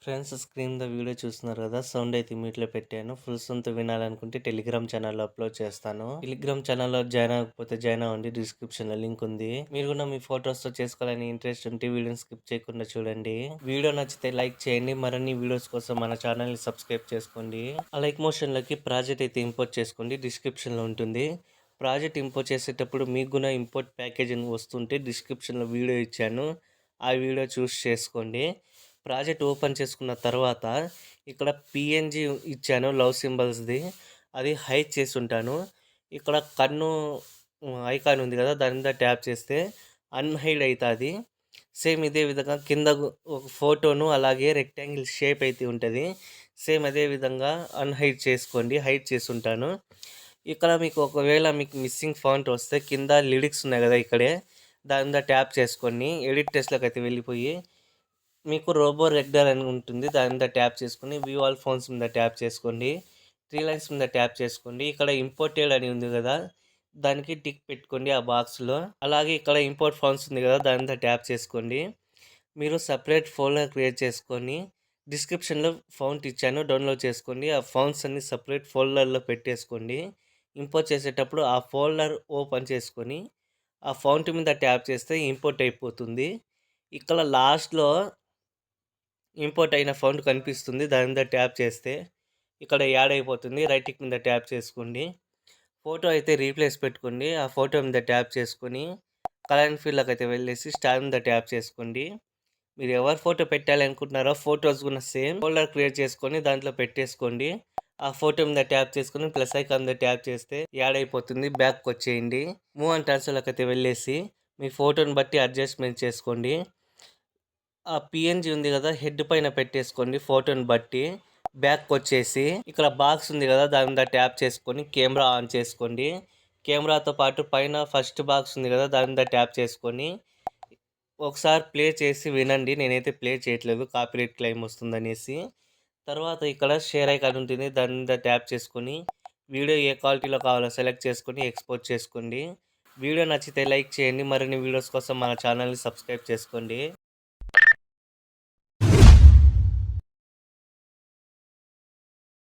Friends screen the video చూస్తున్నారు కదా! Sound అయితే మ్యూట్‌లో పెట్టాను. ఫుల్ సౌండ్‌తో వినాలనుకుంటే టెలిగ్రామ్ ఛానల్‌లో అప్‌లోడ్ చేస్తాను. టెలిగ్రామ్ ఛానల్‌లో జాయిన్ అవ్వకపోతే జాయిన్ అవ్వండి. డిస్క్రిప్షన్‌లో లింక్ ఉంది. మీరు కూడా మీ ఫోటోస్‌తో చేసుకోవాలని ఇంట్రెస్ట్ ఉంటే వీడియోని స్కిప్ చేయకుండా చూడండి. వీడియో నచ్చితే లైక్ చేయండి. మరిన్ని వీడియోస్ కోసం మన ఛానల్‌ని సబ్స్క్రైబ్ చేసుకోండి. ఆ లైక్ మోషన్‌లోకి ప్రాజెక్ట్ అయితే ఇంపోర్ట్ చేసుకోండి. డిస్క్రిప్షన్‌లో ఉంటుంది. ప్రాజెక్ట్ ఇంపోర్ట్ చేసేటప్పుడు మీకు కూడా ఇంపోర్ట్ ప్యాకేజ్ అని వస్తుంటే డిస్క్రిప్షన్‌లో వీడియో ఇచ్చాను. ఆ వీడియో చూసి చేసుకోండి. ప్రాజెక్ట్ ఓపెన్ చేసుకున్న తర్వాత ఇక్కడ పిఎన్జి ఇచ్చాను లవ్ సింబల్స్ది. అది హైడ్ చేసి ఉంటాను. ఇక్కడ కన్ను ఐకాన్ ఉంది కదా! దాని మీద ట్యాప్ చేస్తే అన్‌హైడ్ అయితాది. సేమ్ ఇదే విధంగా కింద ఒక ఫోటోను అలాగే రెక్టాంగిల్ షేప్ అయితే ఉంటది. సేమ్ అదే విధంగా అన్‌హైడ్ చేసుకోండి. హైడ్ చేసుంటాను. ఇక్కడ మీకు ఒకవేళ మీకు మిస్సింగ్ ఫాంట్ వస్తే కింద లిరిక్స్ ఉన్నాయి కదా! ఇక్కడే దాని మీద ట్యాప్ చేసుకొని ఎడిట్ టెస్ట్‌లోకైతే వెళ్ళిపోయి మీకు రోబో రెగ్డర్ అని ఉంటుంది. దాని మీద ట్యాప్ చేసుకొని వ్యూ ఆల్ ఫోన్స్ మీద ట్యాప్ చేసుకోండి. 3 లైన్స్ మీద ట్యాప్ చేసుకోండి. ఇక్కడ ఇంపోర్టెడ్ అని ఉంది కదా! దానికి టిక్ పెట్టుకోండి ఆ బాక్స్‌లో. అలాగే ఇక్కడ ఇంపోర్ట్ ఫోన్స్ ఉంది కదా! దాని మీద ట్యాప్ చేసుకోండి. మీరు సెపరేట్ ఫోల్డర్ క్రియేట్ చేసుకొని డిస్క్రిప్షన్‌లో ఫౌంట్ ఇచ్చాను డౌన్లోడ్ చేసుకోండి. ఆ ఫౌంట్స్ అన్ని సెపరేట్ ఫోల్డర్‌లో పెట్టేసుకోండి. ఇంపోర్ట్ చేసేటప్పుడు ఆ ఫోల్డర్ ఓపెన్ చేసుకొని ఆ ఫౌంట్ మీద ట్యాప్ చేస్తే ఇంపోర్ట్ అయిపోతుంది. ఇక్కడ లాస్ట్‌లో ఇంపోర్ట్ అయిన ఫౌంట్ కనిపిస్తుంది. దాని మీద ట్యాప్ చేస్తే ఇక్కడ యాడ్ అయిపోతుంది. రైట్ టిక్ మీద ట్యాప్ చేసుకోండి. ఫోటో అయితే రీప్లేస్ పెట్టుకోండి. ఆ ఫోటో మీద ట్యాప్ చేసుకొని కలర్ అండ్ ఫీల్డ్‌లోకి అయితే వెళ్ళేసి స్టార్ మీద ట్యాప్ చేసుకోండి. మీరు ఎవరి ఫోటో పెట్టాలి అనుకుంటున్నారో ఫోటోస్ కూడా సేమ్ ఫోల్డర్ క్రియేట్ చేసుకొని దాంట్లో పెట్టేసుకోండి. ఆ ఫోటో మీద ట్యాప్ చేసుకొని ప్లస్ ఐకాన్ మీద ట్యాప్ చేస్తే యాడ్ అయిపోతుంది. బ్యాక్‌కి వచ్చేయండి. మూవ్ అండ్ ట్రాన్స్ఫర్‌లోకి అయితే వెళ్ళేసి మీ ఫోటోని బట్టి అడ్జస్ట్‌మెంట్ చేసుకోండి. ఆ పిఎన్జి ఉంది కదా! హెడ్ పైన పెట్టేసుకోండి ఫోటోని బట్టి. బ్యాక్‌కొచ్చేసి ఇక్కడ బాక్స్ ఉంది కదా! దాని మీద ట్యాప్ చేసుకొని కెమెరా ఆన్ చేసుకోండి. కెమెరాతో పాటు పైన ఫస్ట్ బాక్స్ ఉంది కదా! దాని మీద ట్యాప్ చేసుకొని ఒకసారి ప్లే చేసి వినండి. నేనైతే ప్లే చేయట్లేదు కాపీరైట్ క్లెయిమ్ వస్తుందనేసి. తర్వాత ఇక్కడ షేర్ ఐకాన్ ఉంటుంది. దాని మీద ట్యాప్ చేసుకొని వీడియో ఏ క్వాలిటీలో కావాలో సెలెక్ట్ చేసుకొని ఎక్స్‌పోర్ట్ చేసుకోండి. వీడియో నచ్చితే లైక్ చేయండి. మరిన్ని వీడియోస్ కోసం మన ఛానల్‌ని సబ్స్క్రైబ్ చేసుకోండి.